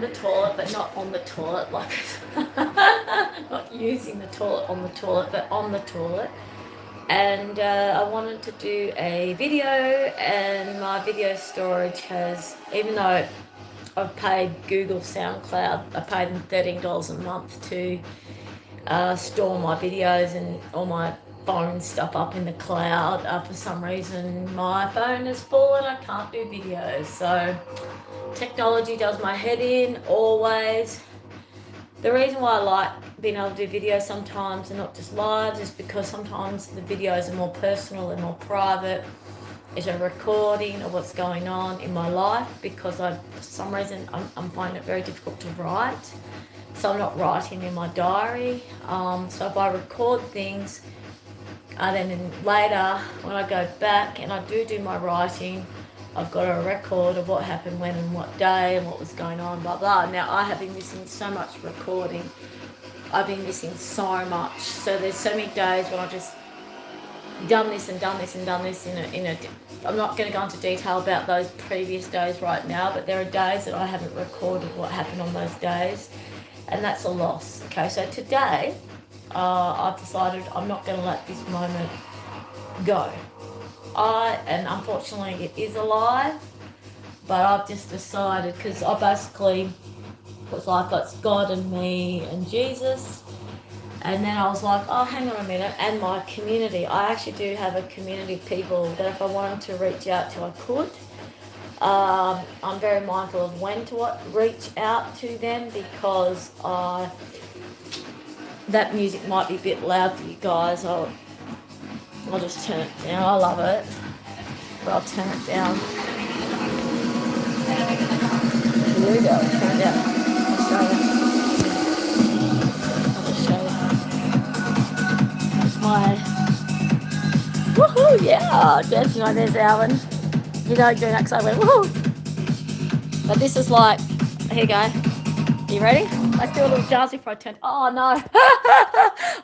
the toilet, but not on the toilet, like not using the toilet on the toilet, but on the toilet. And I wanted to do a video, and my video storage has, even though I've paid Google SoundCloud, I paid them $13 a month to store my videos and all my phone stuff up in the cloud. For some reason my phone is full and I can't do videos, so technology does my head in always. The reason why I like being able to do videos sometimes and not just lives is because sometimes the videos are more personal and more private. It's a recording of what's going on in my life, because for some reason I'm finding it very difficult to write. So I'm not writing in my diary. So if I record things, then later when I go back and I do my writing, I've got a record of what happened when and what day and what was going on, blah blah. Now I have been missing so much recording. I've been missing so much. So there's so many days when I've just done this and done this and done this in a I'm not going to go into detail about those previous days right now, but there are days that I haven't recorded what happened on those days, and that's a loss. Okay, so today I've decided I'm not going to let this moment go. And unfortunately it is alive, but I've just decided, because I basically was like, it's God and me and Jesus, and then I was like, oh, hang on a minute, and my community. I actually do have a community of people that if I wanted to reach out to, I could. I'm very mindful of when to reach out to them, because that music might be a bit loud for you guys. I'll just turn it down. I love it, but I'll turn it down. Here we go. Turn it down. I'll just show you. It's my woohoo! Yeah, Jess, you know, there's Alvin. You know, doing that because I went woohoo. But this is like, here you go. You ready? Let's do a little dance before I turn. Oh no!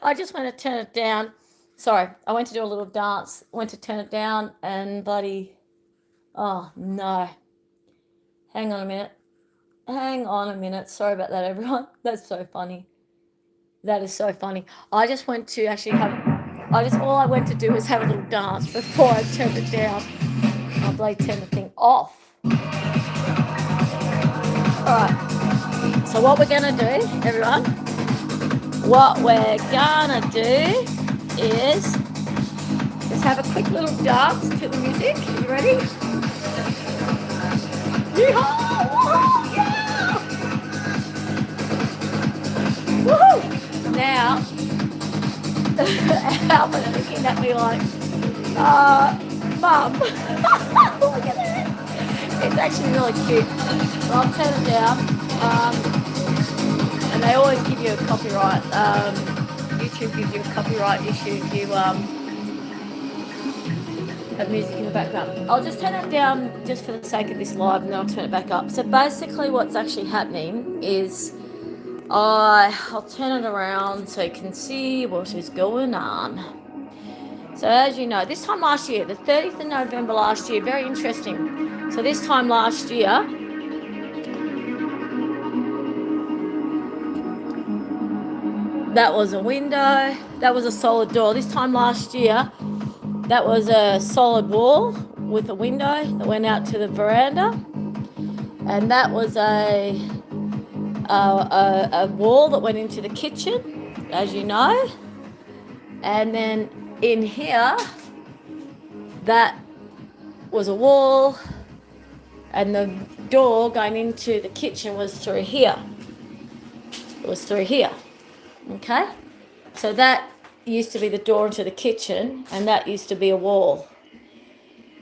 I just want to turn it down. Sorry, I went to do a little dance, went to turn it down, and bloody, oh no. Hang on a minute. Sorry about that, everyone. That's so funny. That is so funny. I just went to actually all I went to do was have a little dance before I turned it down. I'll bloody turn the thing off. Alright, so what we're going to do, everyone, is just have a quick little dance to the music. Are you ready? Yeehaw! Woohoo! Yeah! Woohoo! Now, Alvin looking at me like, Mum. Look at that. It's actually really cute. So I'll turn it down. And they always give you a copyright. YouTube gives you a copyright issue if you have music in the background. I'll just turn it down just for the sake of this live, and then I'll turn it back up. So basically what's actually happening is I'll turn it around so you can see what is going on. So as you know, this time last year, the 30th of November last year, very interesting. So this time last year, that was a window, that was a solid door. This time last year, that was a solid wall with a window that went out to the veranda. And that was a wall that went into the kitchen, as you know. And then in here, that was a wall, and the door going into the kitchen was through here. It was through here. Okay? So that used to be the door into the kitchen, and that used to be a wall.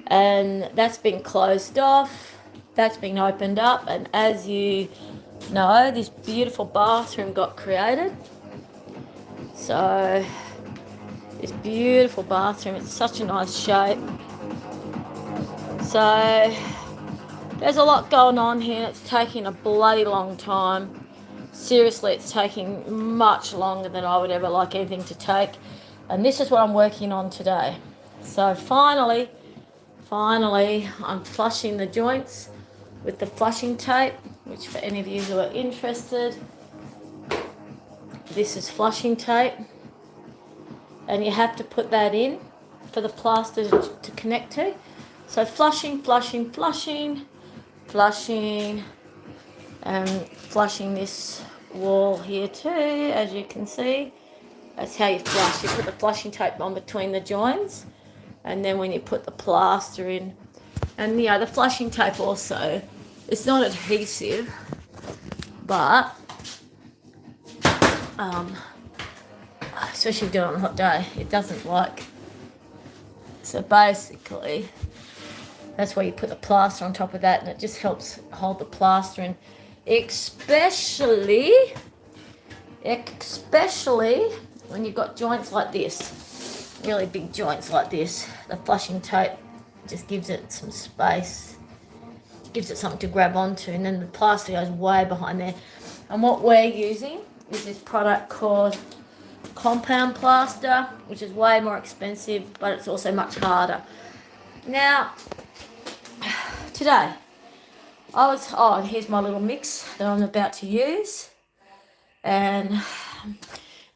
And that's been closed off. That's been opened up, and as you know, this beautiful bathroom got created. So this beautiful bathroom, it's such a nice shape. So there's a lot going on here. It's taking a bloody long time. Seriously, it's taking much longer than I would ever like anything to take. And this is what I'm working on today. So finally, I'm flushing the joints with the flushing tape. which for any of you who are interested, this is flushing tape, and you have to put that in for the plaster to connect to. So flushing, flushing, flushing, flushing, and flushing this wall here too, as you can see. That's how you flush. You put the flushing tape on between the joints, and then when you put the plaster in, and yeah, the flushing tape also, it's not adhesive, but especially if you do it on a hot day, it doesn't like. So basically, that's where you put the plaster on top of that, and it just helps hold the plaster in, especially when you've got joints like this, really big joints like this. The flushing tape just gives it some space, gives it something to grab onto, and then the plaster goes way behind there. And what we're using is this product called compound plaster, which is way more expensive, but it's also much harder. Now, today, here's my little mix that I'm about to use, and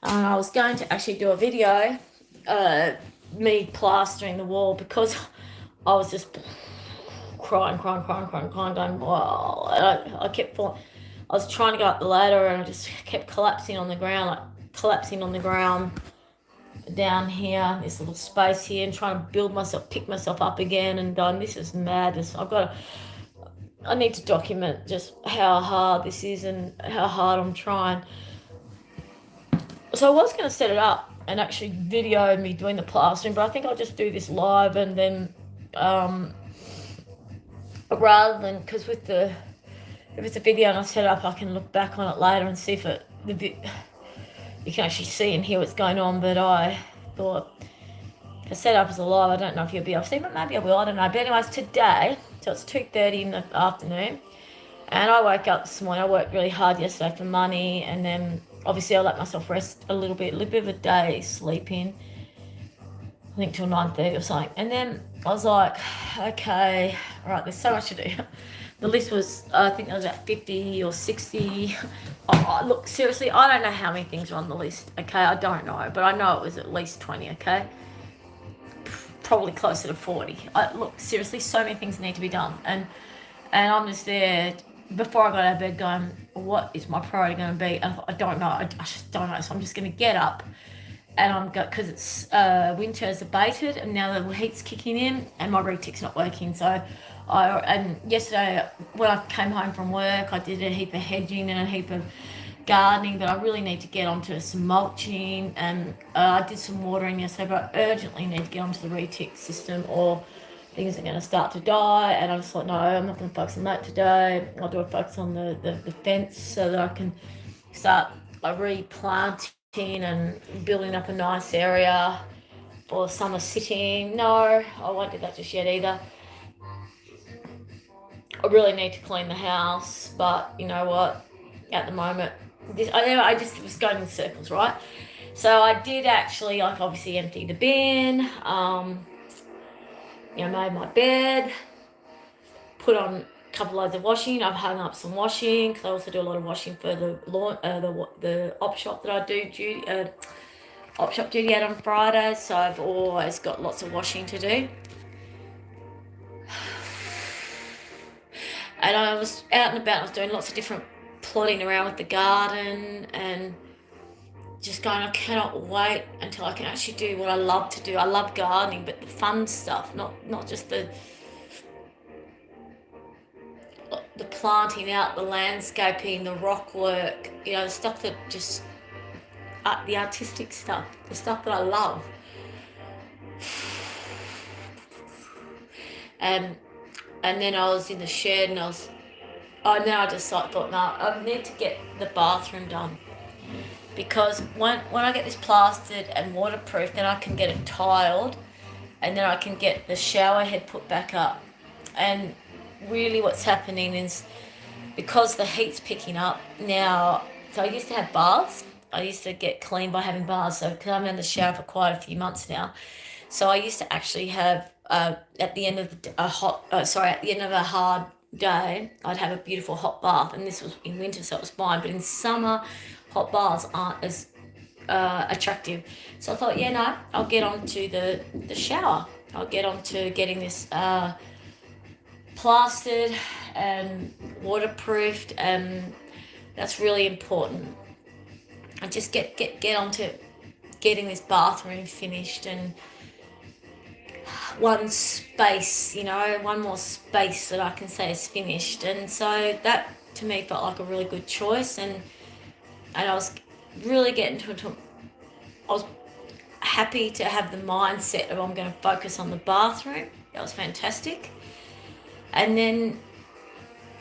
I was going to actually do a video, me plastering the wall, because I was just crying, going, wow. I kept falling. I was trying to go up the ladder, and I just kept collapsing on the ground down here, this little space here, and trying to pick myself up again, and going, this is madness. I need to document just how hard this is and how hard I'm trying. So I was going to set it up and actually video me doing the plastering, but I think I'll just do this live, and then rather than, because if it's a video and I set it up, I can look back on it later and see if you can actually see and hear what's going on. But I thought, if I set it up as a live, I don't know if you'll be able to see, but maybe I will, I don't know. But anyways, today, so it's 2:30 in the afternoon, and I woke up this morning. I worked really hard yesterday for money, and then obviously I let myself rest a little bit of a day sleeping, I think till 9:30 or something. And then I was like, okay, all right, there's so much to do. The list was, I think there was about 50 or 60. Look, seriously, I don't know how many things are on the list, okay? I don't know, but I know it was at least 20, okay? Probably closer to 40. Look, seriously, so many things need to be done. And I'm just there, before I got out of bed, going, what is my priority going to be? And I don't know. I just don't know. So I'm just going to get up, and because it's winter has abated, and now the heat's kicking in, and my retic's not working. So and yesterday when I came home from work, I did a heap of hedging and a heap of gardening, but I really need to get onto some mulching, and I did some watering yesterday, but I urgently need to get onto the retic system, or things are going to start to die. And I just thought, no, I'm not going to focus on that today. I'll do a focus on the fence, so that I can start replanting and building up a nice area for summer sitting. No, I won't do that just yet either. I really need to clean the house, but you know what? At the moment, I just was going in circles, right? So I did actually, obviously empty the bin, made my bed, put on a couple loads of washing. I've hung up some washing, because I also do a lot of washing for the op shop that I do op shop duty out on Fridays. So I've always got lots of washing to do. And I was out and about, I was doing lots of different plodding around with the garden, and just going, I cannot wait until I can actually do what I love to do. I love gardening, but the fun stuff, not just the planting out, the landscaping, the rock work, the stuff that just, the artistic stuff, the stuff that I love. And then I was in the shed, and then I just thought, no, I need to get the bathroom done. Because when I get this plastered and waterproof, then I can get it tiled, and then I can get the shower head put back up. And really what's happening is, because the heat's picking up now, so I used to have baths. I used to get clean by having baths, so because I'm in the shower for quite a few months now. So I used to actually have, at the end of a hard day, I'd have a beautiful hot bath, and this was in winter, so it was fine. But in summer, hot baths aren't as attractive. So I thought, yeah, no, I'll get onto the shower. I'll get onto getting this plastered and waterproofed, and that's really important. I just get onto getting this bathroom finished, and one space, one more space that I can say is finished. And so that to me felt like a really good choice, and I was really getting to I was happy to have the mindset of I'm going to focus on the bathroom. That was fantastic. And then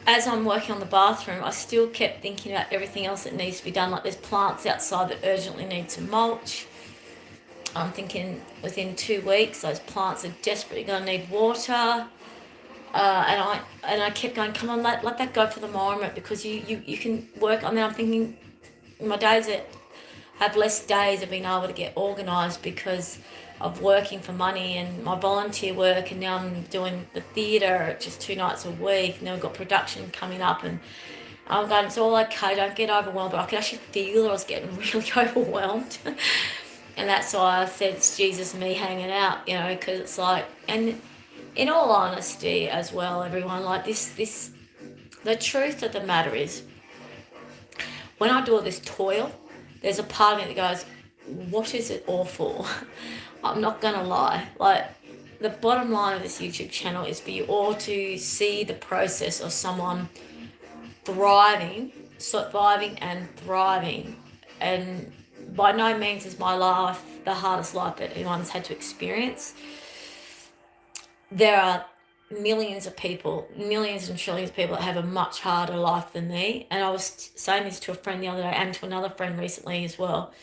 as I'm working on the bathroom, I still kept thinking about everything else that needs to be done. Like there's plants outside that urgently need some mulch. I'm thinking within 2 weeks, those plants are desperately going to need water. And I kept going, come on, let that go for the moment, because you can work. I mean, I'm thinking my days that have less days of being able to get organised because of working for money and my volunteer work, and now I'm doing the theatre just 2 nights a week, and then we've got production coming up, and I'm going, it's all okay, don't get overwhelmed. But I could actually feel I was getting really overwhelmed. And that's why I said it's Jesus and me hanging out, because it's like, and in all honesty as well, everyone, like this, the truth of the matter is, when I do all this toil, there's a part of me that goes, what is it all for? I'm not going to lie. Like, the bottom line of this YouTube channel is for you all to see the process of someone surviving and thriving. And by no means is my life the hardest life that anyone's had to experience. There are millions of people, millions and trillions of people that have a much harder life than me. And I was saying this to a friend the other day, and to another friend recently as well.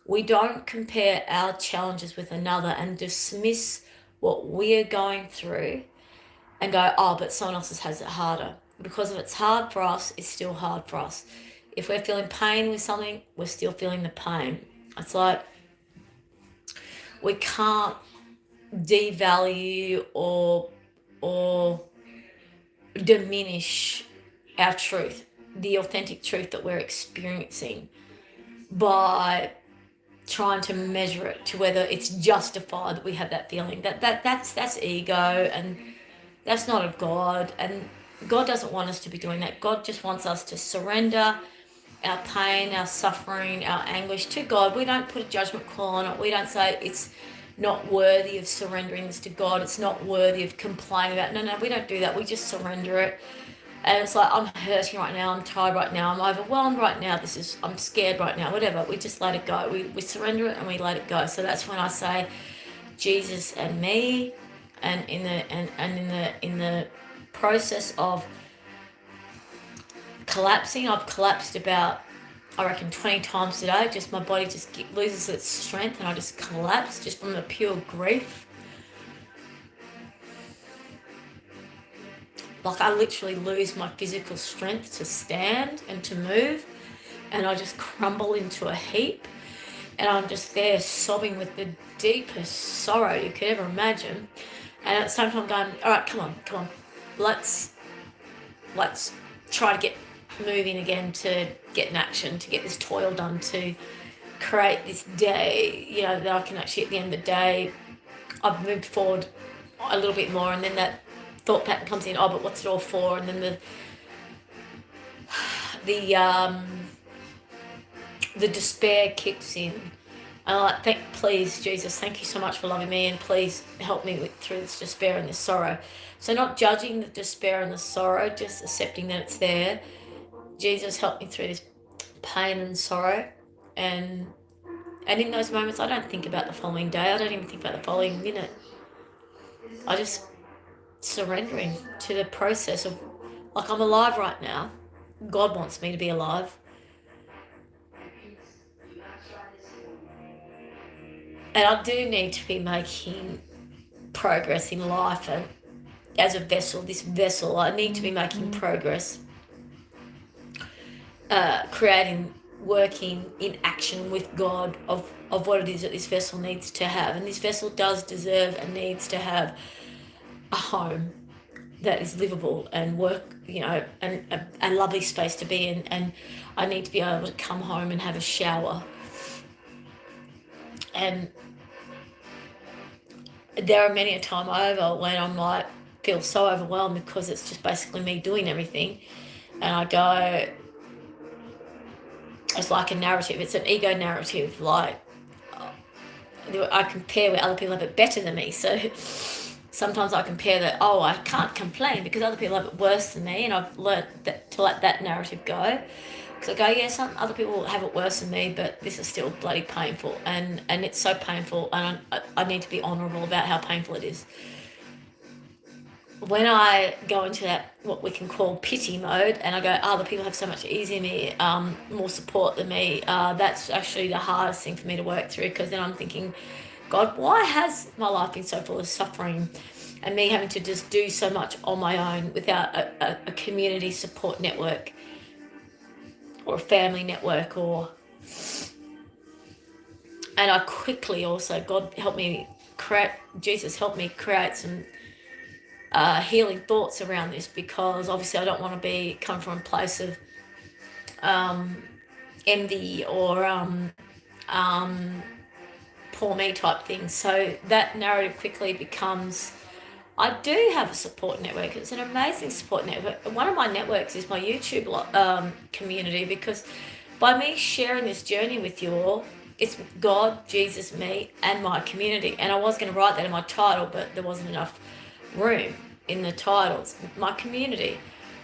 We don't compare our challenges with another and dismiss what we're going through and go, oh, but someone else has it harder. Because if it's hard for us, it's still hard for us. If we're feeling pain with something, we're still feeling the pain. It's like we can't devalue or diminish our truth, the authentic truth that we're experiencing, by trying to measure it to whether it's justified that we have that feeling. That's ego, and that's not of God. And God doesn't want us to be doing that. God just wants us to surrender our pain, our suffering, our anguish to God. We don't put a judgment call on it. We don't say it's not worthy of surrendering this to God. It's not worthy of complaining about it. No, we don't do that. We just surrender it. And it's like, I'm hurting right now, I'm tired right now, I'm overwhelmed right now, I'm scared right now, whatever. We just let it go. We surrender it and we let it go. So that's when I say Jesus and me, and in the process of collapsing, I've collapsed about, I reckon, 20 times today. Just my body just loses its strength, and I just collapse just from the pure grief. Like, I literally lose my physical strength to stand and to move, and I just crumble into a heap, and I'm just there sobbing with the deepest sorrow you could ever imagine. And at the same time going, all right, come on, let's try to get moving again, to get in action, to get this toil done, to create this day, that I can actually, at the end of the day, I've moved forward a little bit more, and then that thought pattern comes in, oh, but what's it all for? And then the despair kicks in. And I'm like, please, Jesus, thank you so much for loving me, and please help me through this despair and this sorrow. So not judging the despair and the sorrow, just accepting that it's there. Jesus, help me through this pain and sorrow. And in those moments, I don't think about the following day. I don't even think about the following minute. I just surrendering to the process of, like, I'm alive right now. God wants me to be alive. And I do need to be making progress in life, and as a vessel, I need to be making progress, creating, working in action with God of what it is that this vessel needs to have. And this vessel does deserve and needs to have a home, that is livable and work, and a lovely space to be in. And I need to be able to come home and have a shower. And there are many a time over when I might feel so overwhelmed because it's just basically me doing everything. And I go, it's like a narrative. It's an ego narrative. Like, I compare where other people have it better than me. So sometimes I compare that, I can't complain because other people have it worse than me. And I've learned to let that narrative go. Because I go, yeah, some other people have it worse than me, but this is still bloody painful. And it's so painful. And I need to be honourable about how painful it is. When I go into that, what we can call pity mode, and I go, other people have so much easier than me, more support than me, that's actually the hardest thing for me to work through, because then I'm thinking, God, why has my life been so full of suffering and me having to just do so much on my own without a community support network or a family network? And I quickly also, God helped me create, Jesus helped me create some healing thoughts around this, because obviously I don't want to come from a place of envy or poor me type thing. So that narrative quickly becomes, I do have a support network. It's an amazing support network. One of my networks is my YouTube community, because by me sharing this journey with you all, it's God, Jesus, me, and my community. And I was going to write that in my title, but there wasn't enough room in the titles. My community.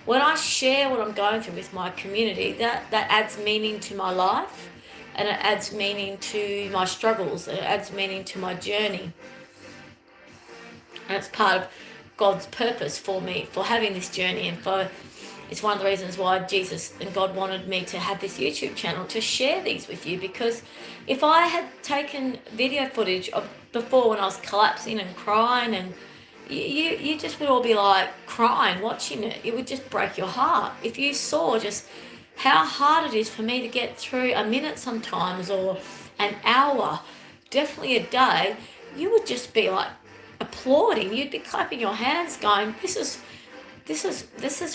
When I share what I'm going through with my community, that adds meaning to my life, and it adds meaning to my struggles, and it adds meaning to my journey. And it's part of God's purpose for me, for having this journey, and it's one of the reasons why Jesus and God wanted me to have this YouTube channel, to share these with you. Because if I had taken video footage of before, when I was collapsing and crying, and you just would all be like crying watching it, it would just break your heart. If you saw just how hard it is for me to get through a minute sometimes, or an hour, definitely a day, you would just be like applauding. You'd be clapping your hands going, this is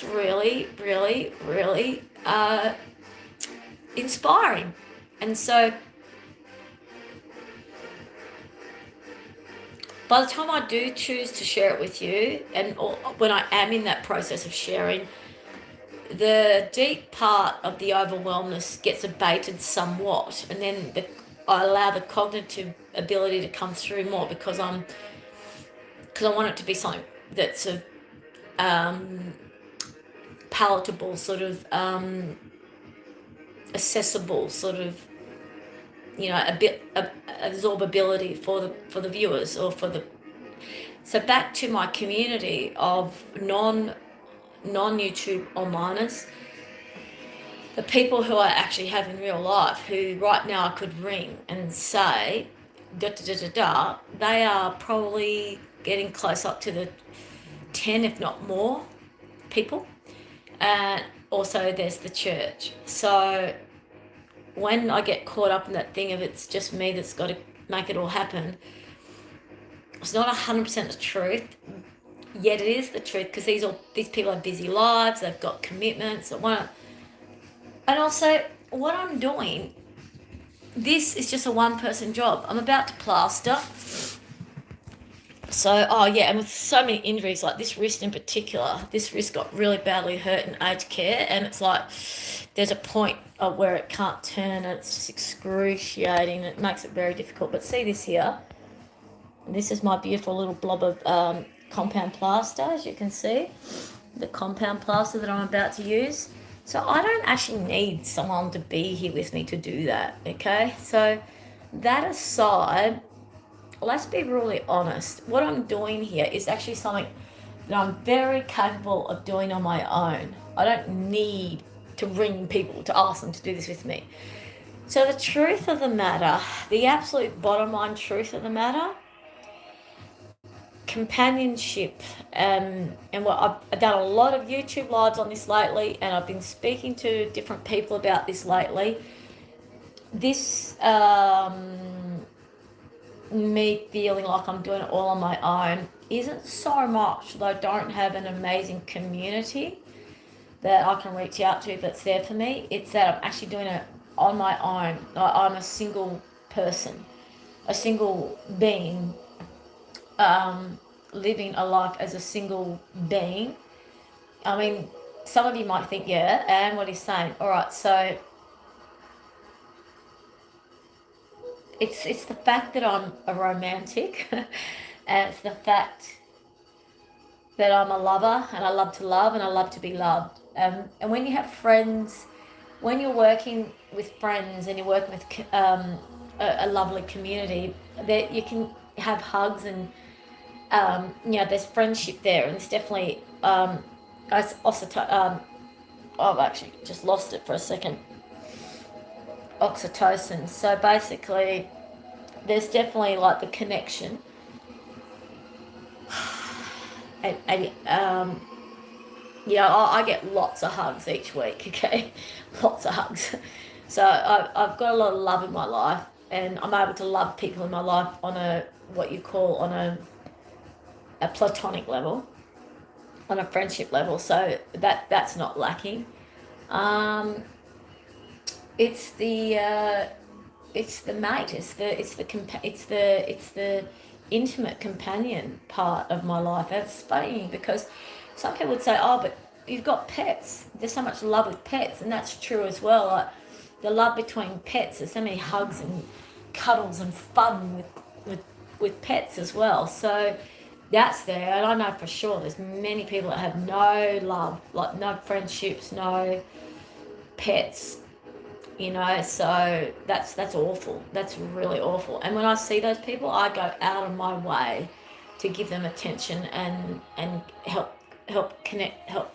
really, really, really inspiring. And so by the time I do choose to share it with you, or when I am in that process of sharing, the deep part of the overwhelmness gets abated somewhat, and then I allow the cognitive ability to come through more, because I want it to be something that's a palatable, sort of accessible, sort of, a bit absorbability for the viewers, or so back to my community of non-YouTube onliners, the people who I actually have in real life, who right now I could ring and say da da da da da, they are probably getting close up to the 10, if not more, people. And also there's the church. So when I get caught up in that thing of it's just me that's got to make it all happen, it's not 100% the truth, yet it is the truth, because these people have busy lives, they've got commitments, and also what I'm doing, this is just a one-person job. I'm about to plaster. So, and with so many injuries, like this wrist in particular, this wrist got really badly hurt in aged care, and it's like there's a point of where it can't turn, and it's just excruciating. It makes it very difficult. But see this here? This is my beautiful little blob of compound plaster, as you can see. The compound plaster that I'm about to use. So I don't actually need someone to be here with me to do that, okay? So that aside, let's be really honest. What I'm doing here is actually something that I'm very capable of doing on my own. I don't need to ring people to ask them to do this with me. So the truth of the matter, the absolute bottom line truth of the matter, companionship, and what I've done a lot of YouTube lives on this lately, and I've been speaking to different people about this lately. This me feeling like I'm doing it all on my own isn't so much that I don't have an amazing community that I can reach out to that's there for me. It's that I'm actually doing it on my own. I'm a single person, a single being, living a life as a single being. I mean, some of you might think, yeah, and what he's saying. All right, so it's the fact that I'm a romantic, and it's the fact that I'm a lover, and I love to love, and I love to be loved. And when you have friends, when you're working with friends and you're working with a lovely community, that you can have hugs and there's friendship there, and it's definitely I've actually just lost it for a second. Oxytocin. So basically, there's definitely like the connection, and I get lots of hugs each week. Okay, lots of hugs. So I've got a lot of love in my life, and I'm able to love people in my life on a what you call on a platonic level, on a friendship level. So that's not lacking. Um, it's the mate. It's the intimate companion part of my life. That's funny because some people would say, "Oh, but you've got pets. There's so much love with pets," and that's true as well. Like the love between pets. There's so many hugs and cuddles and fun with with pets as well. So that's there, and I know for sure there's many people that have no love, like no friendships, no pets, so that's awful. That's really awful. And when I see those people, I go out of my way to give them attention and help connect, help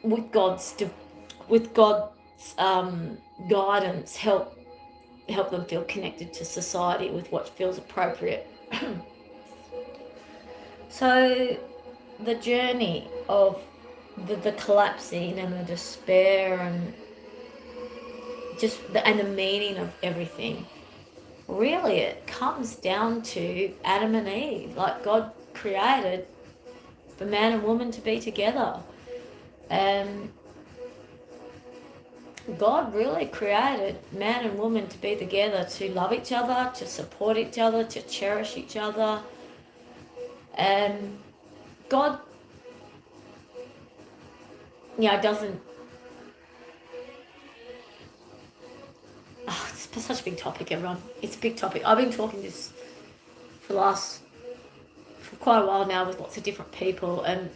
with God's guidance, help them feel connected to society with what feels appropriate. So the journey of the collapsing and the despair and and the meaning of everything, really it comes down to Adam and Eve. Like God created for man and woman to be together, and God really created man and woman to be together, to love each other, to support each other, to cherish each other. And God doesn't. Oh, it's such a big topic, everyone. It's a big topic. I've been talking this for quite a while now with lots of different people, and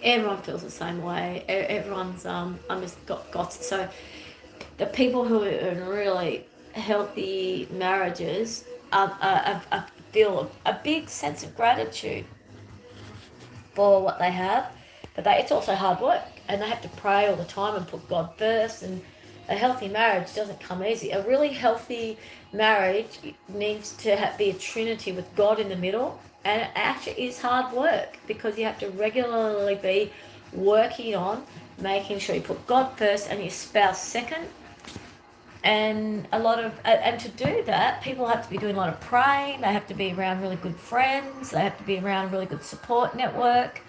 everyone feels the same way. Everyone's I'm just got so the people who are in really healthy marriages feel a big sense of gratitude for what they have, but it's also hard work, and they have to pray all the time and put God first. And a healthy marriage doesn't come easy. A really healthy marriage needs to be a trinity with God in the middle, and it actually is hard work because you have to regularly be working on making sure you put God first and your spouse second. And to do that, people have to be doing a lot of praying. They have to be around really good friends. They have to be around a really good support network.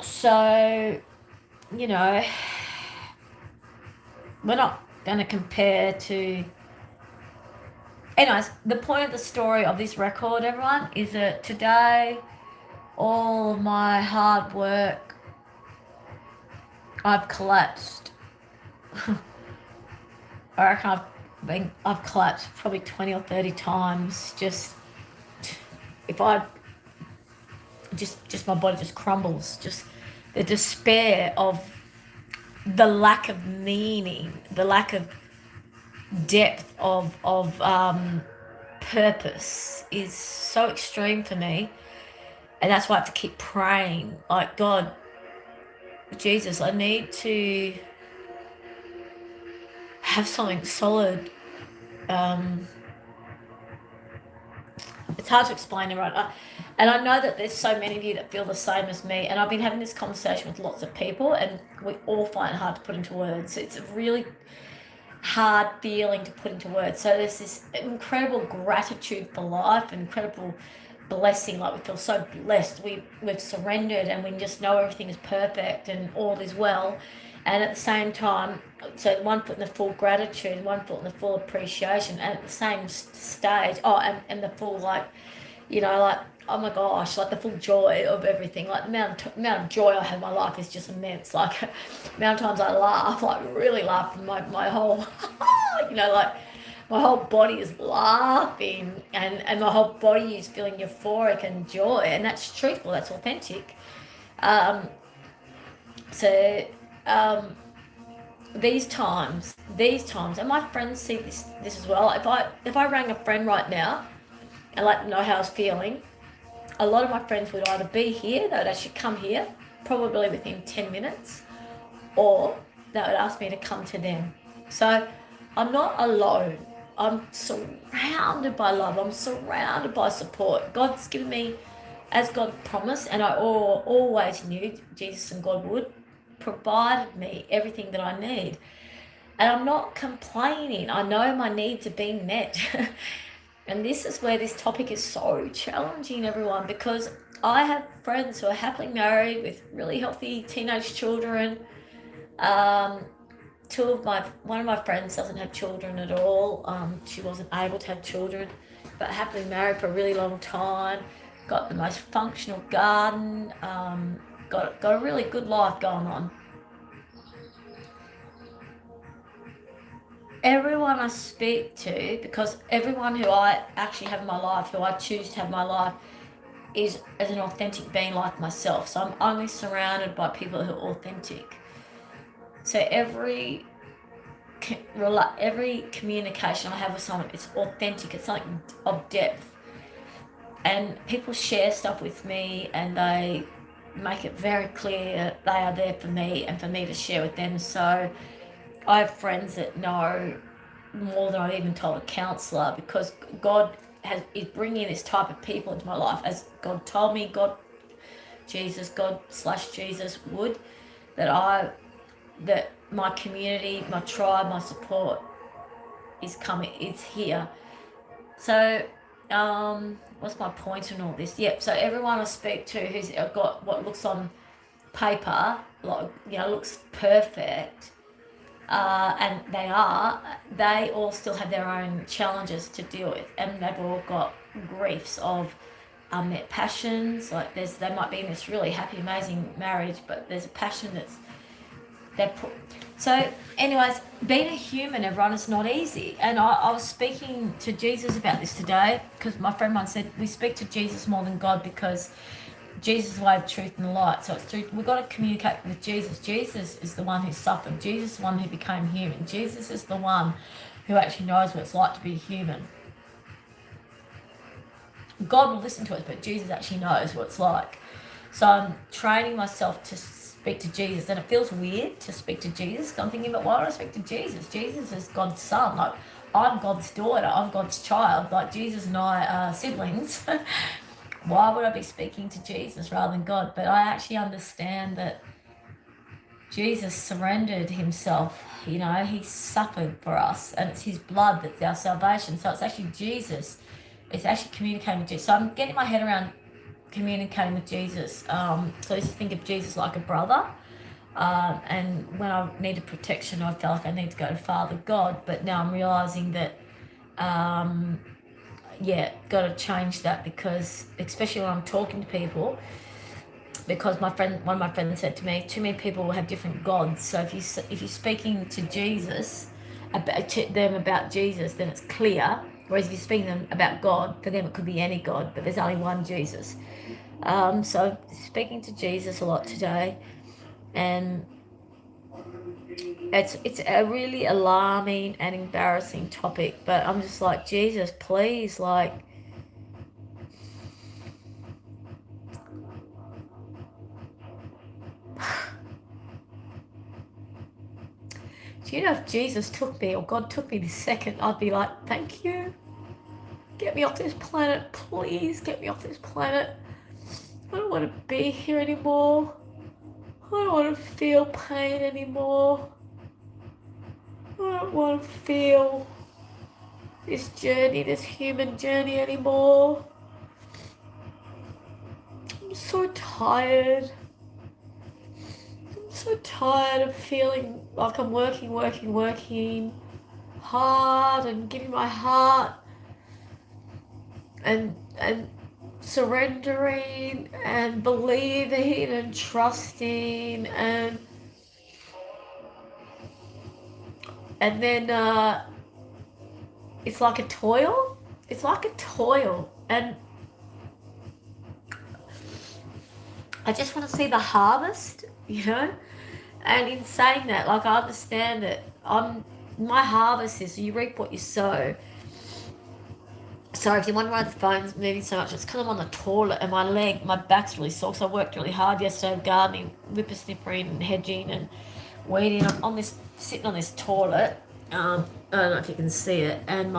So, we're not going to compare to. Anyways, the point of the story of this record, everyone, is that today, all my hard work, I've collapsed. I reckon I've collapsed probably 20 or 30 times. Just if I just my body just crumbles. Just the despair of the lack of meaning, the lack of depth of purpose is so extreme for me, and that's why I have to keep praying. Like, God, Jesus, I need to have something solid. It's hard to explain, right? And I know that there's so many of you that feel the same as me, and I've been having this conversation with lots of people, and we all find it hard to put into words. It's really hard feeling to put into words. So there's this incredible gratitude for life, incredible blessing. Like we feel so blessed. We've surrendered, and we just know everything is perfect and all is well. And at the same time, so one foot in the full gratitude, one foot in the full appreciation, and at the same stage, and the full like, like, oh my gosh, like the full joy of everything. Like the amount of joy I have in my life is just immense. Like the amount of times I laugh, like really laugh, and my whole, like my whole body is laughing, and my whole body is feeling euphoric and joy, and that's truthful, that's authentic. Um, so um, these times, and my friends see this as well. If I rang a friend right now and let them know how I was feeling, a lot of my friends would either be here, they would actually come here, probably within 10 minutes, or they would ask me to come to them. So I'm not alone. I'm surrounded by love. I'm surrounded by support. God's given me, as God promised, and I always knew Jesus and God would, provided me everything that I need. And I'm not complaining. I know my needs are being met. And this is where this topic is so challenging, everyone, because I have friends who are happily married with really healthy teenage children. Um, one of my friends doesn't have children at all. She wasn't able to have children, but happily married for a really long time. Got the most functional garden. Got a really good life going on. Everyone I speak to, because everyone who I actually have in my life, who I choose to have in my life, is as an authentic being like myself. So I'm only surrounded by people who are authentic. So every communication I have with someone, it's authentic. It's something of depth. And people share stuff with me, and they make it very clear they are there for me and for me to share with them. So I have friends that know more than I've even told a counsellor, because God is bringing this type of people into my life, as God told me, God slash Jesus would, that my community, my tribe, my support is coming. It's here. So what's my point in all this? Yep. So everyone I speak to who's got what looks on paper, like, looks perfect, and they all still have their own challenges to deal with, and they've all got griefs of unmet passions. Like they might be in this really happy, amazing marriage, but there's a passion that's so anyways, being a human, everyone, is not easy. And I was speaking to Jesus about this today, because my friend once said we speak to Jesus more than God, because Jesus is the way, the truth, and the light. So it's true. We've got to communicate with Jesus. Jesus is the one who suffered. Jesus is the one who became human. Jesus is the one who actually knows what it's like to be human. God will listen to us, but Jesus actually knows what it's like. So I'm training myself to speak to Jesus, and it feels weird to speak to Jesus. I'm thinking, but why would I speak to Jesus? Jesus is God's son. Like, I'm God's daughter. I'm God's child. Like, Jesus and I are siblings. Why would I be speaking to Jesus rather than God? But I actually understand that Jesus surrendered himself. He suffered for us, and it's his blood that's our salvation. So it's actually Jesus. It's actually communicating with Jesus. So I'm getting my head around communicating with Jesus. So I used to think of Jesus like a brother. And when I needed protection, I felt like I need to go to Father God. But now I'm realizing that, got to change that, because especially when I'm talking to people, because one of my friends said to me, too many people will have different gods. So if you're speaking to Jesus, to them about Jesus, then it's clear. Whereas if you're speaking to them about God, for them it could be any God, but there's only one Jesus. So speaking to Jesus a lot today, and it's a really alarming and embarrassing topic, but I'm just like, Jesus, please, like, do you know, if Jesus took me, or God took me this second, I'd be like, thank you. Get me off this planet, please. Get me off this planet. I don't want to be here anymore. I don't want to feel pain anymore. I don't want to feel this journey, this human journey anymore. I'm so tired. I'm so tired of feeling like I'm working hard and giving my heart and surrendering and believing and trusting and then it's like a toil. It's like a toil, and I just want to see the harvest, you know. And in saying that, like, I understand that my harvest is you reap what you sow. Sorry if you wonder why the phone's moving so much, it's because I'm on the toilet and my back's really sore. So I worked really hard yesterday gardening, whippersnippering and hedging and weeding. I'm on this, sitting on this toilet. I don't know if you can see it, and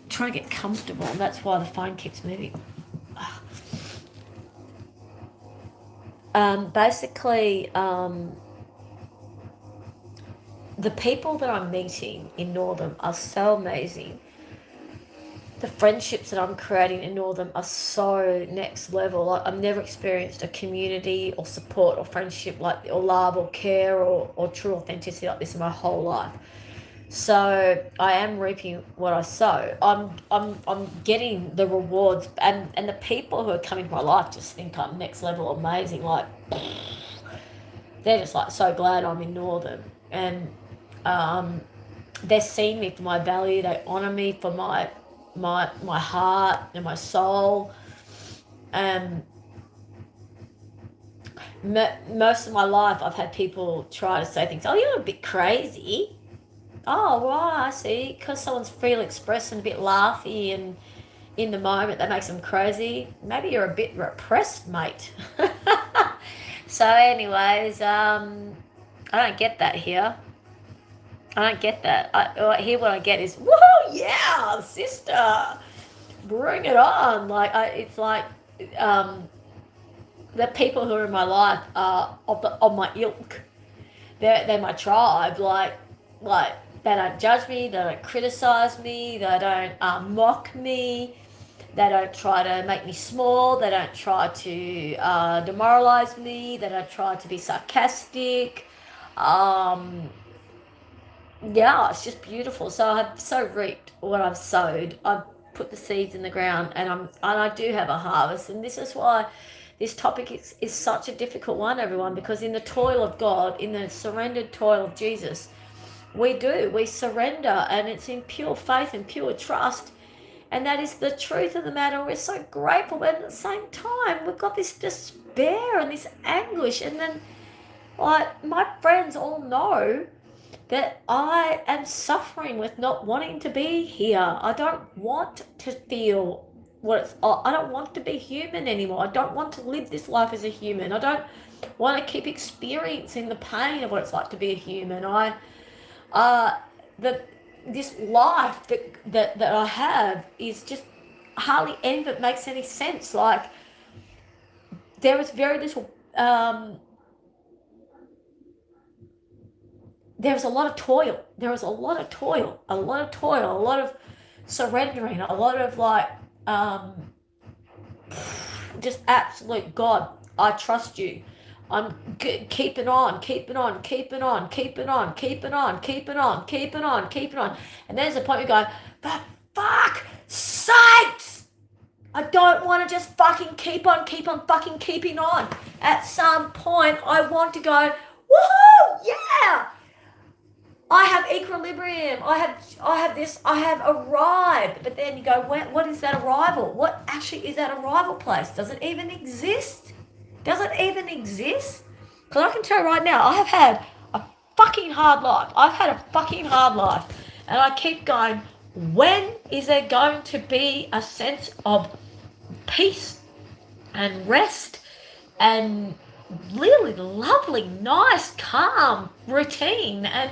trying to get comfortable, and that's why the phone keeps moving. Basically, the people that I'm meeting in Northam are so amazing. The friendships that I'm creating in Northam are so next level. I've never experienced a community or support or friendship or love or care or true authenticity like this in my whole life. So I am reaping what I sow. I'm getting the rewards, and the people who are coming to my life just think I'm next level amazing. Like, they're just like so glad I'm in Northam, and they're seeing me for my value. They honour me for my heart and my soul. Most of my life I've had people try to say things, oh, you're a bit crazy. Oh, right, I see. Because someone's freely expressed and a bit laughy and in the moment that makes them crazy. Maybe you're a bit repressed, mate. So anyways, I don't get that here. I don't get that. Here what I get is, whoa, yeah, sister, bring it on. It's like the people who are in my life are of my ilk. They're my tribe. Like they don't judge me. They don't criticize me. They don't mock me. They don't try to make me small. They don't try to demoralize me. They don't try to be sarcastic. Yeah, it's just beautiful. So I've so reaped what I've sowed. I've put the seeds in the ground, and I do have a harvest. And this is why this topic is such a difficult one, everyone, because in the toil of God, in the surrendered toil of Jesus, we surrender, and it's in pure faith and pure trust. And that is the truth of the matter. We're so grateful, but at the same time, we've got this despair and this anguish. And then, like, my friends all know that I am suffering with not wanting to be here. I don't want to feel I don't want to be human anymore. I don't want to live this life as a human. I don't want to keep experiencing the pain of what it's like to be a human. This life that I have is just hardly any of it makes any sense. Like, there is very little. There's a lot of toil. There is a lot of toil, a lot of surrendering, a lot of just absolute God, I trust you. I'm keeping on. And there's a point you go, for fuck sakes, I don't want to just fucking keep on fucking keeping on. At some point, I want to go, woohoo, yeah! I have equilibrium. I have this. I have arrived. But then you go, what is that arrival? What actually is that arrival place? Does it even exist? Because I can tell you right now, I have had a fucking hard life. And I keep going, when is there going to be a sense of peace and rest and really lovely, nice, calm routine and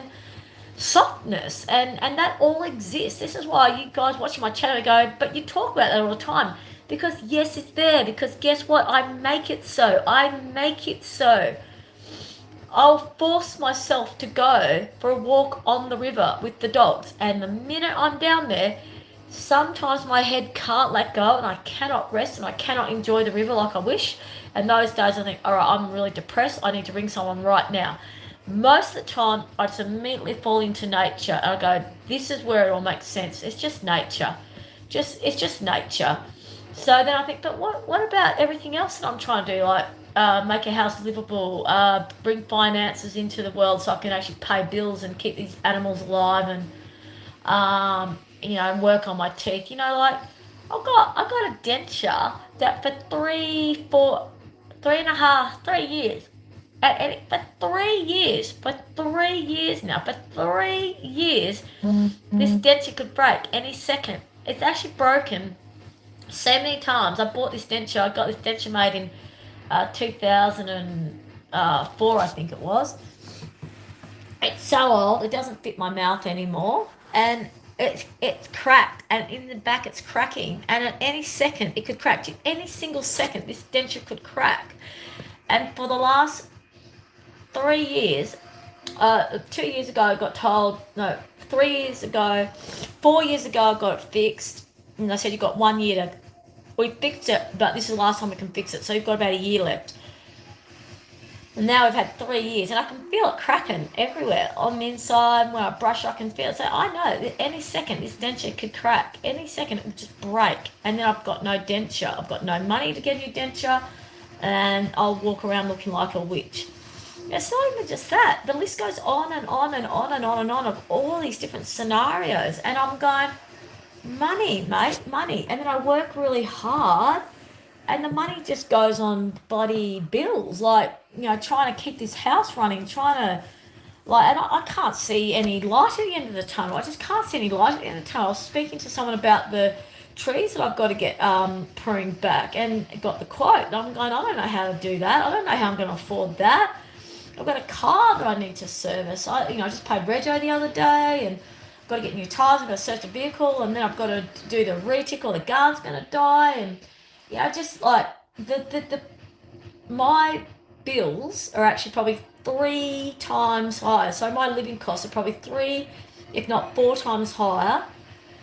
softness, and that all exists. This is why you guys watching my channel go, but you talk about that all the time, because yes, it's there, because guess what, I make it so. I'll force myself to go for a walk on the river with the dogs, and the minute I'm down there, sometimes my head can't let go and I cannot rest and I cannot enjoy the river like I wish. And those days I think, all right, I'm really depressed. I need to ring someone right now. Most of the time, I just immediately fall into nature and I go, this is where it all makes sense. It's just nature. It's just nature. So then I think, but what about everything else that I'm trying to do? Like make a house livable, bring finances into the world so I can actually pay bills and keep these animals alive and and work on my teeth. Like I got a denture that for 3 and a half, 3 years. For 3 years now, for 3 years, this denture could break any second. It's actually broken so many times. I bought this denture. I got this denture made in 2004, I think it was. It's so old, it doesn't fit my mouth anymore, and it's cracked, and in the back it's cracking, and at any second it could crack. Any single second, this denture could crack. And for the last 3 years, 2 years ago, I got told, no, 3 years ago, 4 years ago, I got it fixed, and I said, you've got 1 year to. We fixed it, but this is the last time we can fix it, so you've got about a year left. And now we've had 3 years, and I can feel it cracking everywhere on the inside. When I brush, I can feel it. So I know that any second this denture could crack. Any second it would just break. And then I've got no denture. I've got no money to get a new denture, and I'll walk around looking like a witch. It's not even just that. The list goes on and on and on and on and on of all these different scenarios. And I'm going, money, mate, money. And then I work really hard, and the money just goes on bloody bills, like trying to keep this house running, trying to and I can't see any light at the end of the tunnel. I just can't see any light at the end of the tunnel. I was speaking to someone about the trees that I've got to get pruned back, and got the quote, and I'm going, I don't know how to do that. I don't know how I'm going to afford that. I've got a car that I need to service. I just paid Rego the other day, and I've got to get new tyres. I've got to search the vehicle, and then I've got to do the retick, or the guard's going to die, and just like the my bills are actually probably 3 times higher. So my living costs are probably 3, if not 4 times higher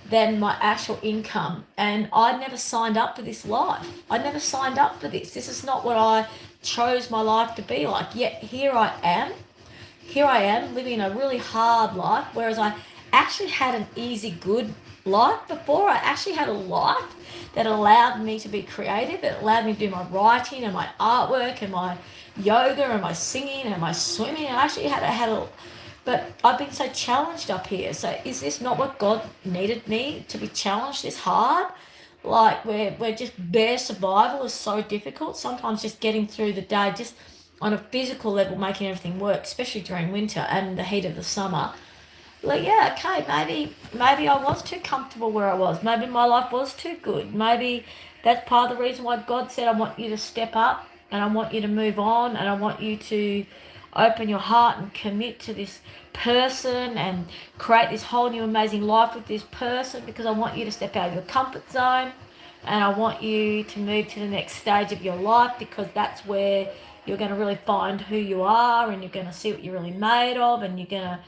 than my actual income. And I never signed up for this life. I never signed up for this. This is not what I chose my life to be like. Yet here I am. Here I am living a really hard life, whereas I actually had an easy, good life before. I actually had a life that allowed me to be creative. It allowed me to do my writing and my artwork and my yoga and my singing and my swimming. I actually had a but I've been so challenged up here. So is this not what God needed me to be challenged this hard? Like where just bare survival is so difficult. Sometimes just getting through the day, just on a physical level, making everything work, especially during winter and the heat of the summer. Like, yeah, okay, maybe I was too comfortable where I was. Maybe my life was too good. Maybe that's part of the reason why God said, I want you to step up, and I want you to move on, and I want you to open your heart and commit to this person and create this whole new amazing life with this person, because I want you to step out of your comfort zone, and I want you to move to the next stage of your life, because that's where you're going to really find who you are, and you're going to see what you're really made of, and you're going to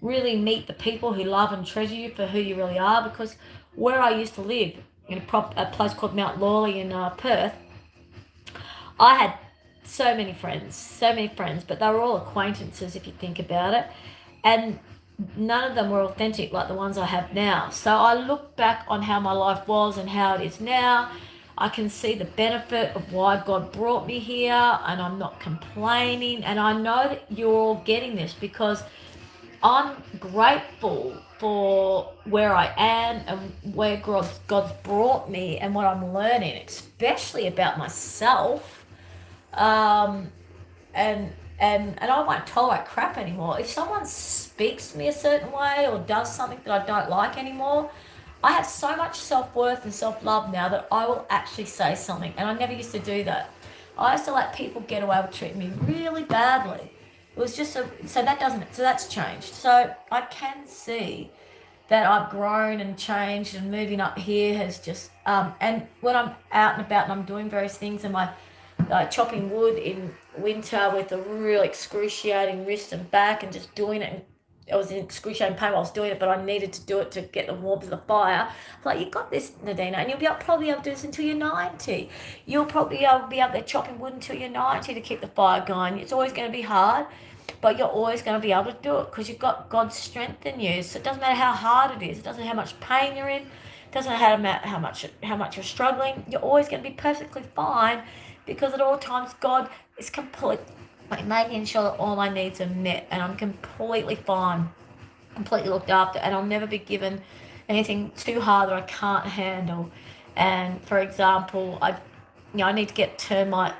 really meet the people who love and treasure you for who you really are. Because where I used to live, in a place called Mount Lawley in Perth, I had so many friends, but they were all acquaintances if you think about it, and none of them were authentic like the ones I have now. So I look back on how my life was and how it is now. I can see the benefit of why God brought me here, and I'm not complaining, and I know that you're all getting this, because I'm grateful for where I am and where God's brought me and what I'm learning, especially about myself. Um, and I won't tolerate crap anymore. If someone speaks to me a certain way or does something that I don't like anymore, I have so much self-worth and self-love now that I will actually say something. And I never used to do that. I used to let people get away with treating me really badly. It was just so that's changed. So I can see that I've grown and changed, and moving up here has just and when I'm out and about and I'm doing various things, and my chopping wood in winter with a real excruciating wrist and back, and just doing it. And I was in excruciating pain while I was doing it, but I needed to do it to get the warmth of the fire. Like, you got this, Nadina, and you'll probably able to do this until you're 90. You'll probably be up there chopping wood until you're 90 to keep the fire going. It's always going to be hard, but you're always going to be able to do it because you've got God's strength in you. So it doesn't matter how hard it is. It doesn't matter how much pain you're in. It doesn't matter how much you're struggling. You're always going to be perfectly fine, because at all times God is complete, like, making sure that all my needs are met, and I'm completely fine, completely looked after, and I'll never be given anything too hard that I can't handle. And for example, I need to get termite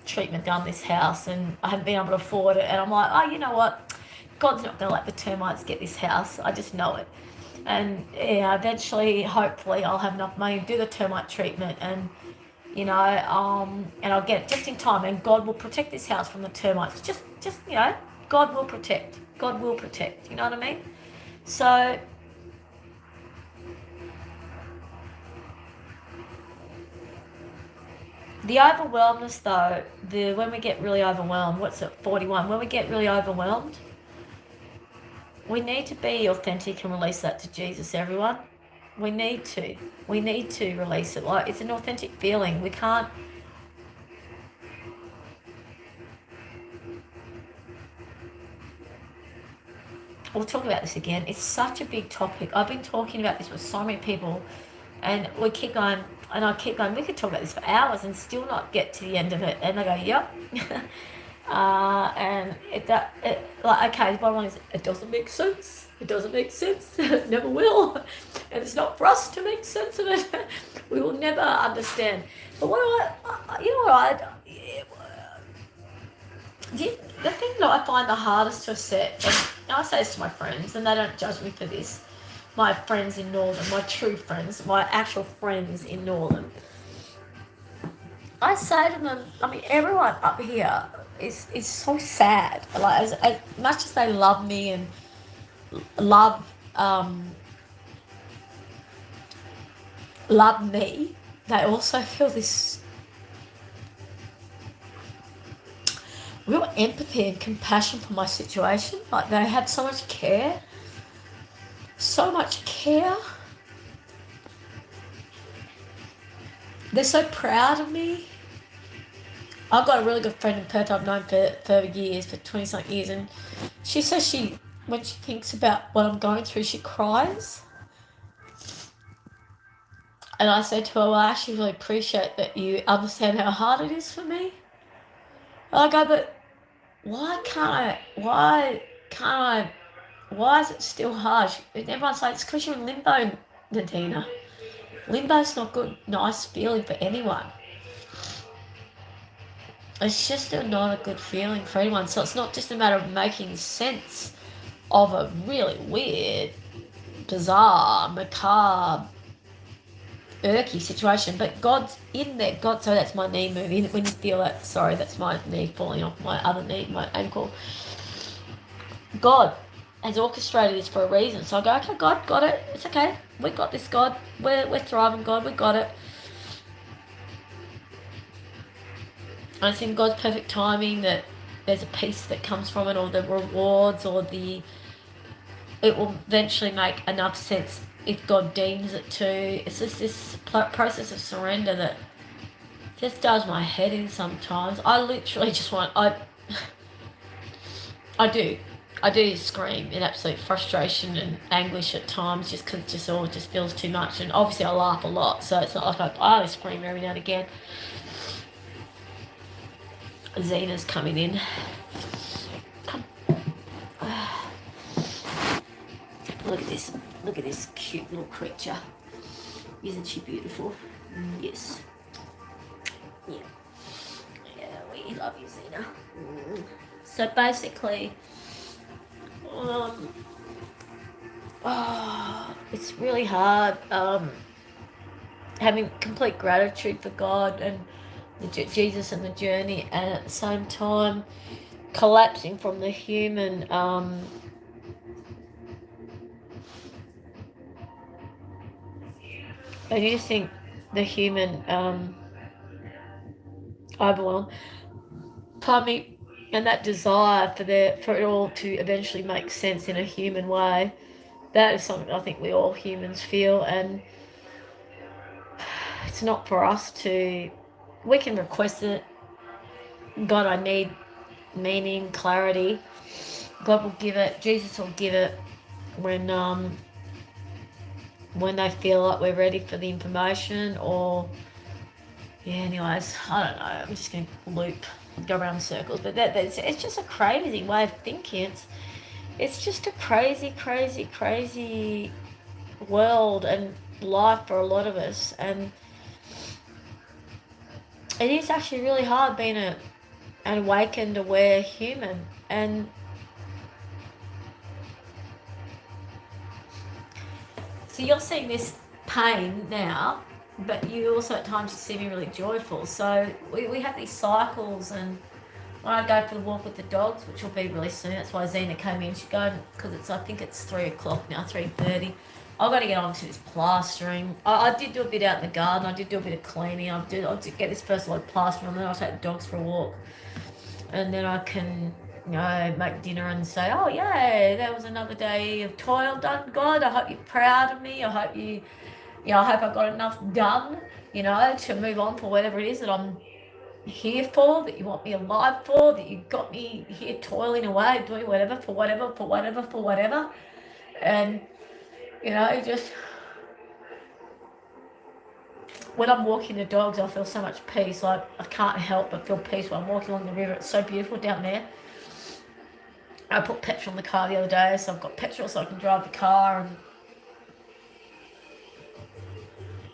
treatment done this house, and I haven't been able to afford it. And I'm like, oh, you know what? God's not going to let the termites get this house. I just know it. And yeah, eventually, hopefully, I'll have enough money to do the termite treatment, and and I'll get it just in time, and God will protect this house from the termites. Just God will protect. God will protect. You know what I mean? So the overwhelmness, though, when we get really overwhelmed, what's it, 41? When we get really overwhelmed, we need to be authentic and release that to Jesus, everyone. We need to. We need to release it. Like, it's an authentic feeling. We can't. We'll talk about this again. It's such a big topic. I've been talking about this with so many people, and we keep going, and I keep going. We could talk about this for hours and still not get to the end of it. And they go, yep. And like, okay, the bottom line is, it doesn't make sense. It doesn't make sense. It never will. And it's not for us to make sense of it. We will never understand. But the thing that I find the hardest to accept, and I say this to my friends, and they don't judge me for this, my friends in Northern, my true friends, my actual friends in Northern, I say to them, I mean, everyone up here is so sad. Like, as much as they love me and love me, they also feel this real empathy and compassion for my situation. Like, they have so much care. So much care. They're so proud of me. I've got a really good friend in Perth I've known for years, for 20-something years, and she says when she thinks about what I'm going through, she cries. And I said to her, well, I actually really appreciate that you understand how hard it is for me. And I go, but why is it still hard? And everyone's like, it's because you're in limbo, Nadina. Limbo's not good, nice feeling for anyone. It's just not a good feeling for anyone. So it's not just a matter of making sense of a really weird, bizarre, macabre, irky situation, but God's in there. So that's my knee moving. When you feel that, sorry, that's my knee falling off my other knee, my ankle. God has orchestrated this for a reason. So I go, okay, God, got it. It's okay. We got this, God. We're thriving, God. We got it. And it's in God's perfect timing that there's a peace that comes from it, or the rewards, or it will eventually make enough sense if God deems it to. It's just this process of surrender that just does my head in sometimes. I literally just want, I do scream in absolute frustration and anguish at times, just because it all just feels too much. And obviously I laugh a lot, so it's not like I only scream every now and again. Zena's coming in. Come. Look at this cute little creature. Isn't she beautiful? Yes. Yeah. Yeah, we love you, Zena. So basically, it's really hard having complete gratitude for God and Jesus and the journey, and at the same time collapsing from the human and you just think the human overwhelm. pardon me, and that desire for it all to eventually make sense in a human way. That is something I think we all humans feel, and it's not for us to. We can request it. God, I need meaning, clarity. God will give it. Jesus will give it when they feel like we're ready for the information. Or yeah. Anyways, I don't know. I'm just gonna go around in circles. But it's just a crazy way of thinking. It's just a crazy, crazy, crazy world and life for a lot of us, and it is actually really hard being an awakened, aware human. And so you're seeing this pain now, but you also at times see me really joyful. So we have these cycles, and when I go for the walk with the dogs, which will be really soon, that's why Zena came in. She's going, because I think it's 3 o'clock now, 3:30. I've got to get on to this plastering. I did do a bit out in the garden. I did do a bit of cleaning. I'll get this first load of plastering, and then I'll take the dogs for a walk. And then I can, make dinner and say, oh, yeah, that was another day of toil done, God. I hope you're proud of me. I hope I hope I got enough done, to move on for whatever it is that I'm here for, that you want me alive for, that you got me here toiling away, doing whatever, for whatever, for whatever, for whatever. And, just when I'm walking the dogs, I feel so much peace. I can't help but feel peace when I'm walking along the river. It's so beautiful down there. I put petrol in the car the other day, so I've got petrol so I can drive the car,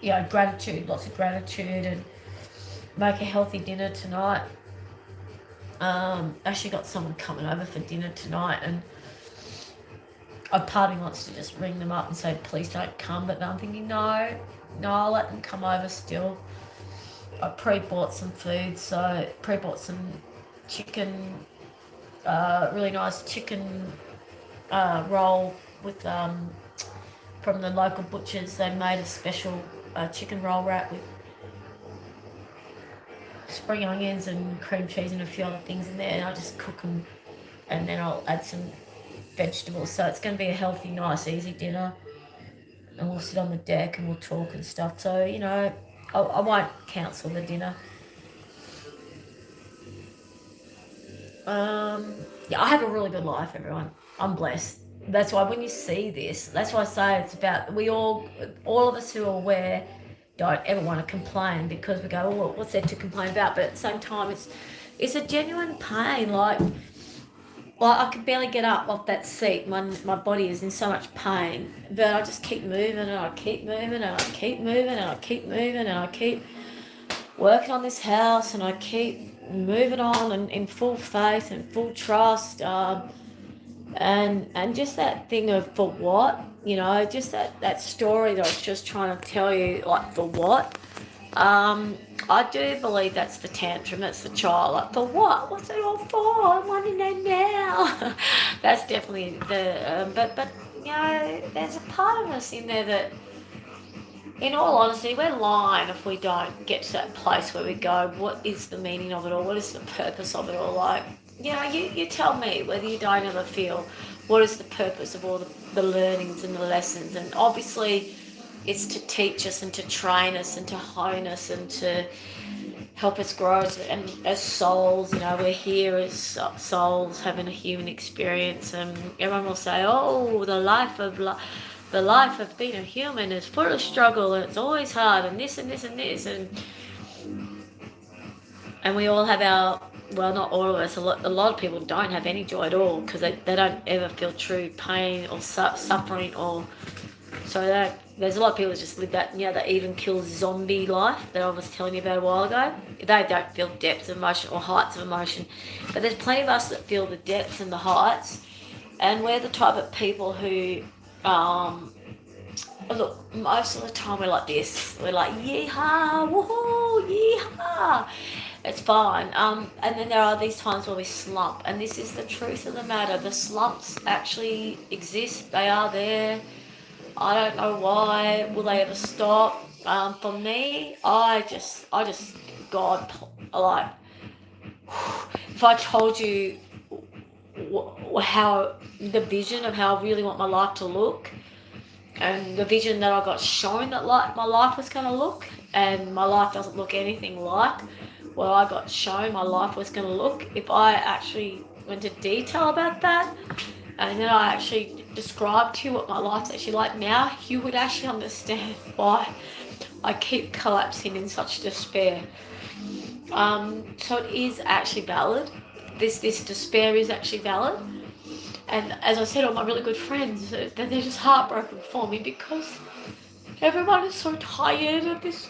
and gratitude, lots of gratitude, and make a healthy dinner tonight. Actually got someone coming over for dinner tonight, and part of me wants to just ring them up and say, please don't come, but then I'm thinking, no, I'll let them come over still. I pre-bought some food, so pre-bought some chicken, really nice chicken roll with from the local butchers. They made a special chicken roll wrap with spring onions and cream cheese and a few other things in there, and I just cook them, and then I'll add some vegetables. So it's going to be a healthy, nice, easy dinner, and we'll sit on the deck and we'll talk and stuff. So I won't cancel the dinner. I have a really good life, everyone. I'm blessed. That's why when you see this, that's why I say it's about, all of us who are aware don't ever want to complain, because we go, well, what's there to complain about? But at the same time, it's a genuine pain. Like I could barely get up off that seat. My body is in so much pain, but I just keep moving, and I keep moving, and I keep moving, and I keep moving, and I keep working on this house, and I keep moving on, and in full faith and full trust, and just that thing of for what, just that story that I was just trying to tell you, like, for what. I do believe that's the tantrum, that's the child, like, for what? What's it all for? I want to know now. That's definitely but there's a part of us in there that, in all honesty, we're lying if we don't get to that place where we go, what is the meaning of it all? What is the purpose of it all? Like, you tell me whether you don't ever feel, what is the purpose of all the learnings and the lessons? And obviously it's to teach us and to train us and to hone us and to help us grow as souls. We're here as souls having a human experience, and everyone will say, oh, the life of being a human is full of struggle, and it's always hard, and this and this and this, and we all have not all of us, a lot of people don't have any joy at all, because they don't ever feel true pain or suffering, or so there's a lot of people that just live that, that even kills zombie life that I was telling you about a while ago. They don't feel depths of emotion or heights of emotion, but there's plenty of us that feel the depths and the heights, and we're the type of people who look, most of the time we're like this. We're like, yeehaw, woohoo, yeehaw. It's fine. And then there are these times where we slump, and this is the truth of the matter. The slumps actually exist. They are there. I don't know why. Will they ever stop? For me, I just, God, like, if if I told you how the vision of how I really want my life to look, and the vision that I got shown that my life was going to look, and my life doesn't look anything like what I got shown my life was going to look, if I actually went into detail about that, and then I actually described to you what my life's actually like now, you would actually understand why I keep collapsing in such despair. So it is actually valid. This despair is actually valid. And as I said, all my really good friends, they're just heartbroken for me because everyone is so tired of this,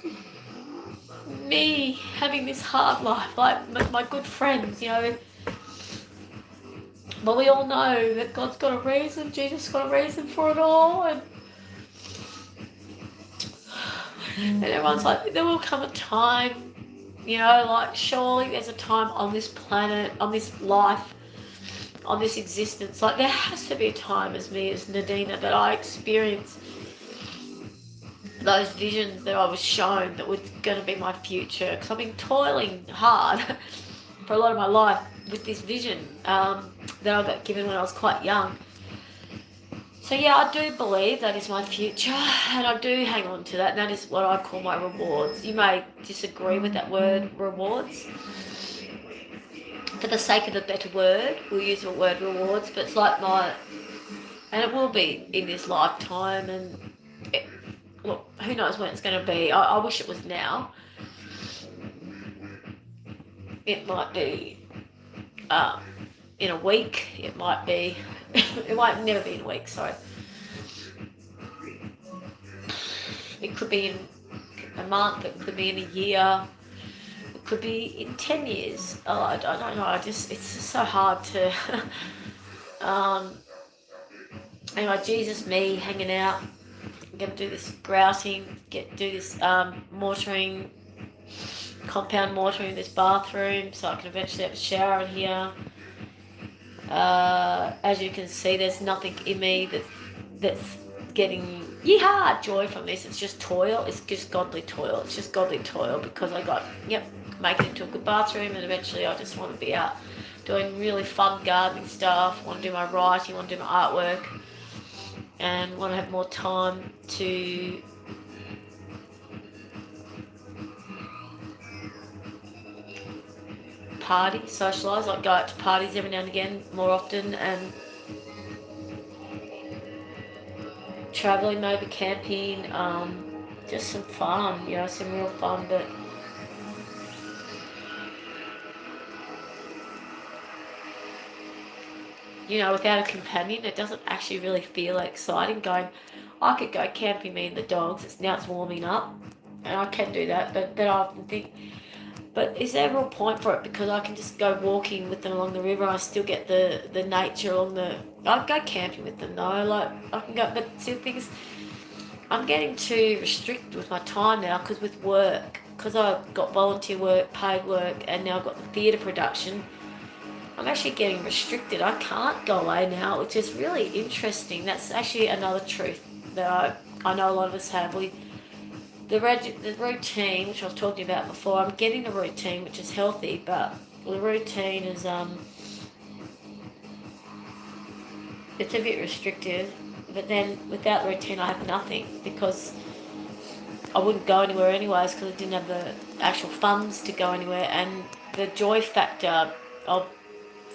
me having this hard life. Like my good friends, you know. But we all know that God's got a reason, Jesus got a reason for it all. And everyone's like, there will come a time, you know, like surely there's a time on this planet, on this life, on this existence, like there has to be a time as MsNadenna that I experience those visions that I was shown that was going to be my future, because I've been toiling hard for a lot of my life with this vision that I got given when I was quite young. So yeah, I do believe that is my future, and I do hang on to that, and that is what I call my rewards. You may disagree with that word, rewards. For the sake of a better word, we'll use the word rewards, but it's like and it will be in this lifetime, and look, who knows when it's going to be. I wish it was now. It might be in a week, it might be, it might never be in a week, sorry. It could be in a month, it could be in a year, it could be in 10 years. Oh, I don't know, it's just so hard to, anyway, Jesus, me, hanging out, I'm going to do this grouting, do this mortaring, compound mortaring in this bathroom, so I can eventually have a shower in here. As you can see, there's nothing in me that's getting joy from this. It's just toil. It's just godly toil. It's just godly toil because I got make it into a good bathroom, and eventually I just want to be out doing really fun gardening stuff. Want to do my writing. Want to do my artwork, and want to have more time to party, socialise, like go out to parties every now and again, more often, and travelling, maybe camping, just some fun, you know, some real fun. But you know, without a companion, it doesn't actually really feel exciting. I could go camping, me and the dogs. It's warming up, and I can do that. But then I often think, but is there a real point for it? Because I can just go walking with them along the river. I still get the nature along the. I go camping with them though. Like I can go, but see the thing is, I'm getting too restricted with my time now because with work, because I've got volunteer work, paid work, and now I've got the theatre production. I'm actually getting restricted. I can't go away now, which is really interesting. That's actually another truth that I know a lot of us have. The routine, which I was talking about before, I'm getting a routine which is healthy, but the routine is it's a bit restrictive. But then without the routine, I have nothing because I wouldn't go anywhere anyways because I didn't have the actual funds to go anywhere, and the joy factor of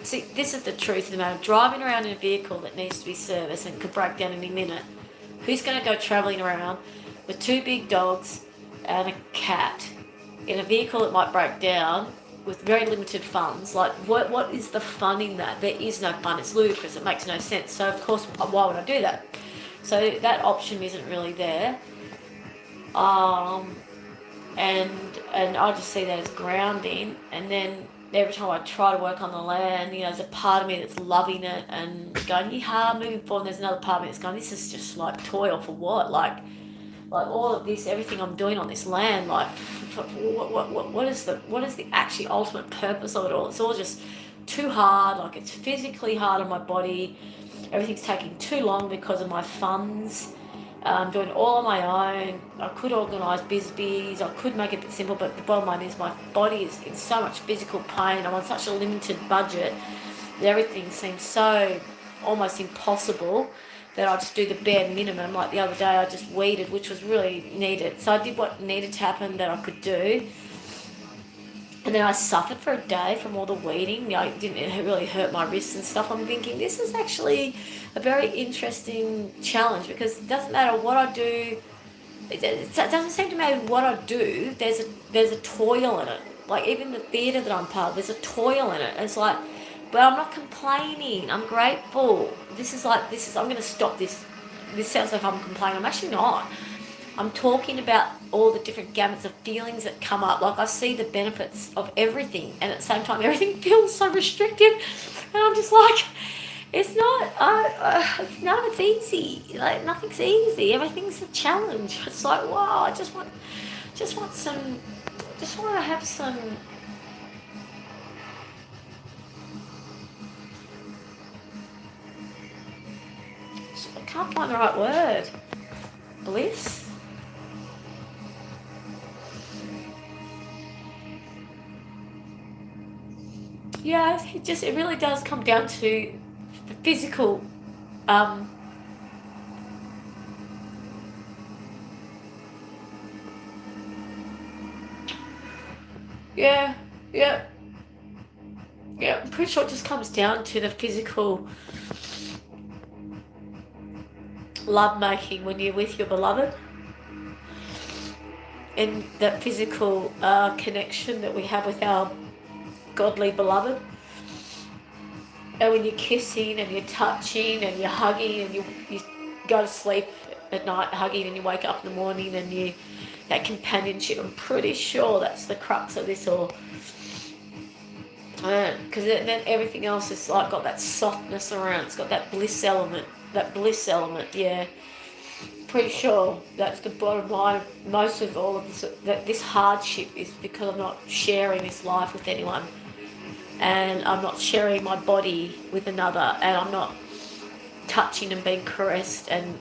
this is the truth of the matter. Driving around in a vehicle that needs to be serviced and could break down any minute. Who's going to go travelling around with 2 big dogs and a cat in a vehicle that might break down with very limited funds? Like, what is the fun in that? There is no fun. It's ludicrous. It makes no sense. So, of course, why would I do that? So that option isn't really there. And I just see that as grounding. And then every time I try to work on the land, you know, there's a part of me that's loving it and going, moving forward. And there's another part of me that's going, this is just like toil for what? Like all of this, everything I'm doing on this land, like what is the actually ultimate purpose of it all? It's all just too hard. Like it's physically hard on my body. Everything's taking too long because of my funds. doing it all on my own. I could organise Bisbees, I could make it a bit simple, but the bottom line is my body is in so much physical pain. I'm on such a limited budget. Everything seems so almost impossible that I just do the bare minimum. Like the other day I just weeded, which was really needed. So I did what needed to happen that I could do. And then I suffered for a day from all the weeding. It didn't really hurt my wrists and stuff. I'm thinking this is actually a very interesting challenge, because it doesn't matter what I do. It doesn't seem to matter what I do. There's a toil in it. Like even the theatre that I'm part of, there's a toil in it. It's like, but I'm not complaining. I'm grateful. I'm going to stop this. This sounds like I'm complaining. I'm actually not. I'm talking about all the different gamuts of feelings that come up. Like I see the benefits of everything, and at the same time, everything feels so restrictive. And I'm just like, it's not. None of it's easy. Like nothing's easy. Everything's a challenge. It's like, wow. I just want some. Just want to have some. I can't find the right word. Bliss. Yeah, it really does come down to the physical. Yeah, yeah, yeah. I'm pretty sure it just comes down to the physical love making when you're with your beloved, and that physical connection that we have with our godly beloved. And when you're kissing and you're touching and you're hugging and you go to sleep at night hugging and you wake up in the morning and that companionship, I'm pretty sure that's the crux of this all. Because then everything else is like got that softness around. It's got that bliss element. Yeah. Pretty sure that's the bottom line. Most of all of this, that this hardship is because I'm not sharing this life with anyone, and I'm not sharing my body with another, and I'm not touching and being caressed and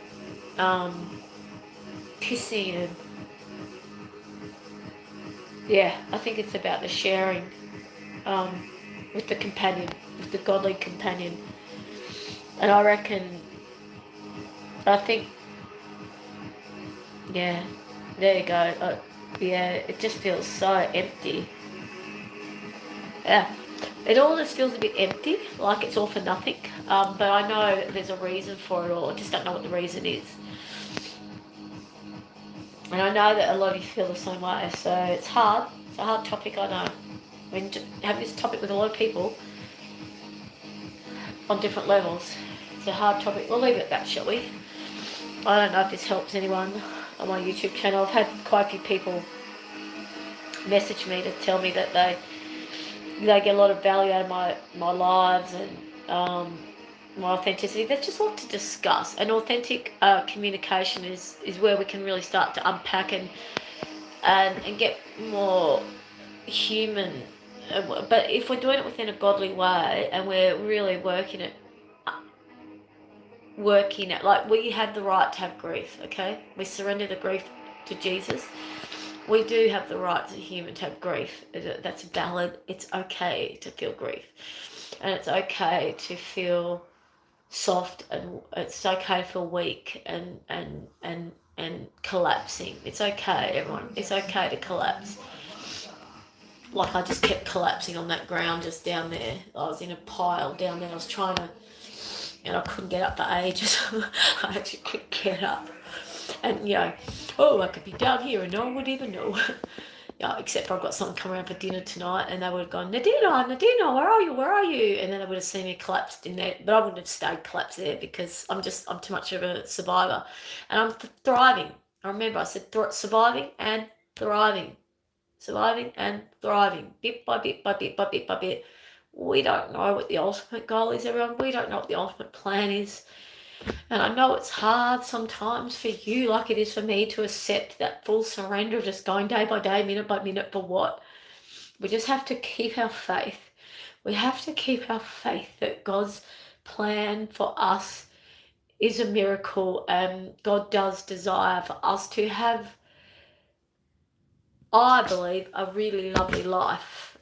kissing and yeah, I think it's about the sharing with the companion, with the godly companion. And I think, yeah, there you go. Yeah, it just feels so empty. Yeah, it all just feels a bit empty, like it's all for nothing. But I know that there's a reason for it all. I just don't know what the reason is. And I know that a lot of you feel the same way. So it's hard. It's a hard topic, I know. I mean, to have this topic with a lot of people on different levels. It's a hard topic. We'll leave it at that, shall we? I don't know if this helps anyone on my YouTube channel. I've had quite a few people message me to tell me that they get a lot of value out of my lives and my authenticity. There's just a lot to discuss. And authentic communication is where we can really start to unpack and get more human. But if we're doing it within a godly way and we're really working it, like we have the right to have grief, okay? We surrender the grief to Jesus. We do have the right as a human to have grief. That's valid. It's okay to feel grief. And it's okay to feel soft, and it's okay to feel weak and collapsing. It's okay, everyone. It's okay to collapse. Like I just kept collapsing on that ground just down there. I was in a pile down there. I was trying to, and I couldn't get up for ages. I actually couldn't get up. And, I could be down here and no one would even know. Except for I've got someone come around for dinner tonight and they would have gone, Nadina, where are you? And then they would have seen me collapsed in there. But I wouldn't have stayed collapsed there because I'm too much of a survivor. And I'm thriving. I remember I said surviving and thriving. Surviving and thriving, bit by bit by bit by bit by bit. We don't know what the ultimate goal is, everyone. We don't know what the ultimate plan is. And I know it's hard sometimes for you, like it is for me, to accept that full surrender of just going day by day, minute by minute for what? We just have to keep our faith. We have to keep our faith that God's plan for us is a miracle, and God does desire for us to have, I believe, a really lovely life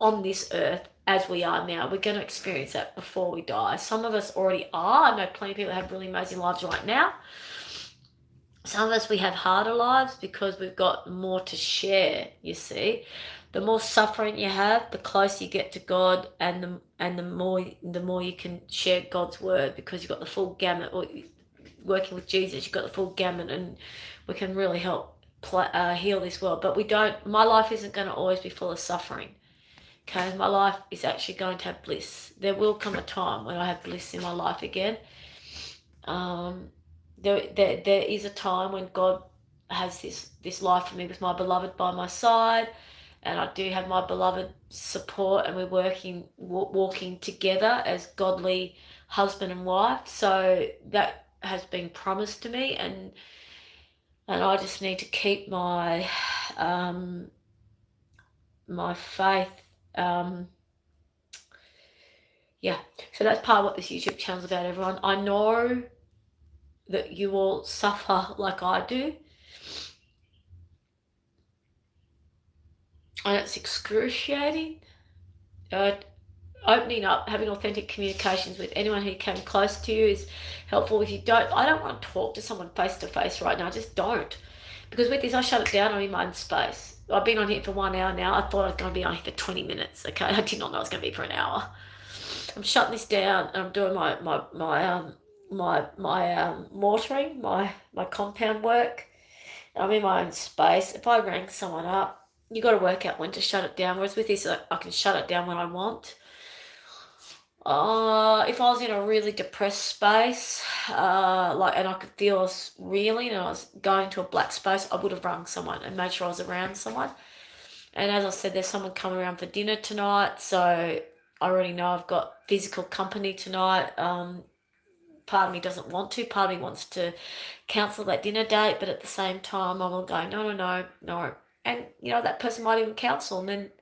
on this earth as we are now. We're going to experience that before we die. Some of us already are. I know plenty of people have really amazing lives right now. Some of us, we have harder lives because we've got more to share, you see. The more suffering you have, the closer you get to God, and the more you can share God's word, because you've got the full gamut. Working with Jesus, you've got the full gamut, and we can really help heal this world. But we don't. My life isn't going to always be full of suffering. Okay, my life is actually going to have bliss. There will come a time when I have bliss in my life again. There is a time when God has this life for me with my beloved by my side, and I do have my beloved support, and we're walking together as godly husband and wife. So that has been promised to me, and I just need to keep my my faith. Yeah, so that's part of what this YouTube channel is about, everyone. I know that you all suffer like I do, and it's excruciating. Opening up, having authentic communications with anyone who came close to you is helpful. If you don't, I don't want to talk to someone face to face right now. I just don't, because with this, I shut it down. I'm in my own space. I've been on here for 1 hour now. I thought I was going to be on here for 20 minutes. Okay, I did not know it was going to be for an hour. I'm shutting this down, and I'm doing my mortaring, my compound work. I'm in my own space. If I rang someone up, you got to work out when to shut it down. Whereas with this, I can shut it down when I want. If I was in a really depressed space, and I could feel I was reeling and I was going to a black space, I would have rung someone and made sure I was around someone. And as I said, there's someone coming around for dinner tonight, so I already know I've got physical company tonight. Part of me doesn't want to. Part of me wants to cancel that dinner date, but at the same time, I'm all going, no. And, that person might even cancel, and then,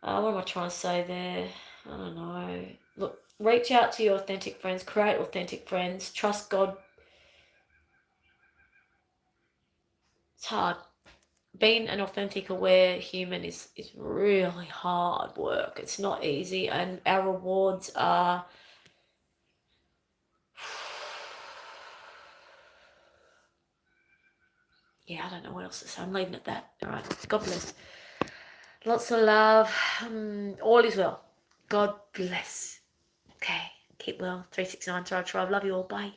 what am I trying to say there? I don't know. Look, reach out to your authentic friends, create authentic friends, trust God. It's hard. Being an authentic, aware human is really hard work. It's not easy, and our rewards are... Yeah, I don't know what else to say. I'm leaving it at that. All right. God bless. Lots of love. All is well. God bless. Okay. Keep well. 369 Thrive. Love you all. Bye.